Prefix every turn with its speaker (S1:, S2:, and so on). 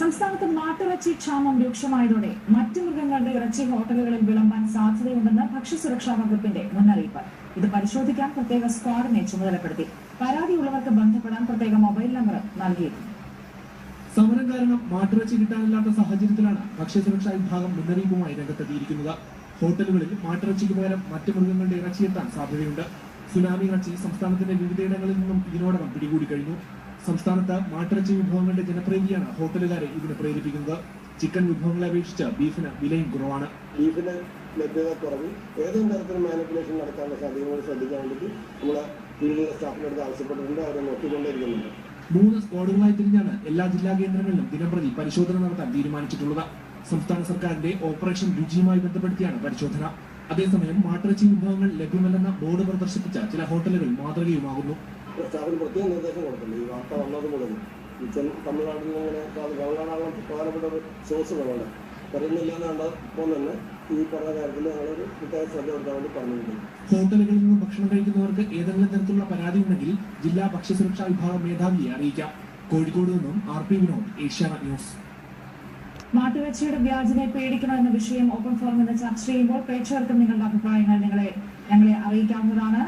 S1: സംസ്ഥാനത്ത് മാട്ടിറച്ചി ക്ഷാമം രൂക്ഷമായതോടെ മറ്റു മൃഗങ്ങളുടെ ഇറച്ചി ഹോട്ടലുകളിൽ വിളമ്പാൻ സാധ്യതയുണ്ടെന്ന് ഭക്ഷ്യസുരക്ഷാ വകുപ്പിന്റെ മുന്നറിയിപ്പ്. ഇത് പരിശോധിക്കാൻ പ്രത്യേക സ്ക്വാഡിനെ ചുമതലപ്പെടുത്തി. പരാതിയുള്ളവർക്ക് ബന്ധപ്പെടാൻ പ്രത്യേക മൊബൈൽ നമ്പർ നൽകിയിട്ടുണ്ട്.
S2: സമരം കാരണം മാട്ടിറച്ചി കിട്ടാനില്ലാത്ത സാഹചര്യത്തിലാണ് ഭക്ഷ്യസുരക്ഷാ വിഭാഗം മുന്നറിയിപ്പുമായി രംഗത്തെത്തിയിരിക്കുന്നത്. ഹോട്ടലുകളിൽ മാട്ടിറച്ചിക്ക് പകരം മറ്റു മൃഗങ്ങളുടെ ഇറച്ചി എത്താൻ സാധ്യതയുണ്ട്. സുനാമി ഇറച്ചി സംസ്ഥാനത്തിന്റെ വിവിധയിടങ്ങളിൽ നിന്നും ഇതിനോടകം പിടികൂടി കഴിഞ്ഞു. സംസ്ഥാനത്ത് മാട്ടിറച്ചി വിഭവങ്ങളുടെ ജനപ്രീതിയാണ് ഹോട്ടലുകാരെ ഇതിന് പ്രേരിപ്പിക്കുന്നത്. ചിക്കൻ വിഭവങ്ങളെ അപേക്ഷിച്ച് ബീഫിന് വിലയും കുറവാണ്.
S3: ബീഫിന് ലഭ്യത കുറവ് ഏതെങ്കിലും തരത്തിൽ മാനിപ്പുലേഷൻ നടക്കാനുള്ള സാധ്യതകൾ ശ്രദ്ധിക്കാൻ വേണ്ടിയിട്ട് നമ്മളെ ഫീൽഡ് സ്റ്റാഫിനടുത്ത് ആവശ്യപ്പെട്ടിട്ടുണ്ട്. അവരെ നോക്കിക്കൊണ്ടിരിക്കുന്നുണ്ട്.
S2: 3 സ്ക്വാഡുകളായി തിരിഞ്ഞാണ് എല്ലാ ജില്ലാ കേന്ദ്രങ്ങളിലും ദിനംപ്രതി പരിശോധന നടത്താൻ തീരുമാനിച്ചിട്ടുള്ളത്. സംസ്ഥാന സർക്കാരിന്റെ ഓപ്പറേഷൻ രുചിയുമായി ബന്ധപ്പെടുത്തിയാണ് പരിശോധന. അതേസമയം മാട്ടിറച്ചി വിഭവങ്ങൾ ലഭ്യമല്ലെന്ന ബോർഡ് പ്രദർശിപ്പിച്ച ചില ഹോട്ടലുകൾ മാതൃകയുമാകുന്നു.
S3: സ്റ്റാഫിന് പ്രത്യേക നിർദ്ദേശം കൊടുത്തിട്ടുണ്ട്. ഈ വാർത്ത വന്നത് മുതൽ കിച്ചൺ തമിഴ്നാട്ടിൽ നിന്ന് ഇങ്ങനെ ഗവൺമെൻറ് പ്രധാനപ്പെട്ട ഒരു സോഴ്സ് വേണം വരുന്നില്ല എന്ന് കണ്ടപ്പോൾ തന്നെ ഈ പറഞ്ഞ കാര്യത്തിൽ ഞങ്ങളൊരു പ്രത്യേക ശ്രദ്ധ കൊടുക്കാൻ വേണ്ടി പറഞ്ഞിട്ടുണ്ട്.
S2: ഹോട്ടലുകളിൽ നിന്ന് ഭക്ഷണം കഴിക്കുന്നവർക്ക് ഏതെങ്കിലും തരത്തിലുള്ള പരാതി ഉണ്ടെങ്കിൽ ജില്ലാ ഭക്ഷ്യസുരക്ഷാ വിഭാഗം മേധാവിയെ അറിയിക്കാം. കോഴിക്കോട് നിന്നും RP വിനോദ്, ഏഷ്യാനെറ്റ് ന്യൂസ്.
S1: മാട്ടിറച്ചിയുടെ വ്യാജനെ പേടിക്കണമെന്ന വിഷയം ഓപ്പൺ ഫോറം ഇന്ന് ചർച്ച ചെയ്യുമ്പോൾ പ്രേക്ഷകർക്കും നിങ്ങളുടെ അഭിപ്രായങ്ങൾ ഞങ്ങളെ അറിയിക്കാവുന്നതാണ്.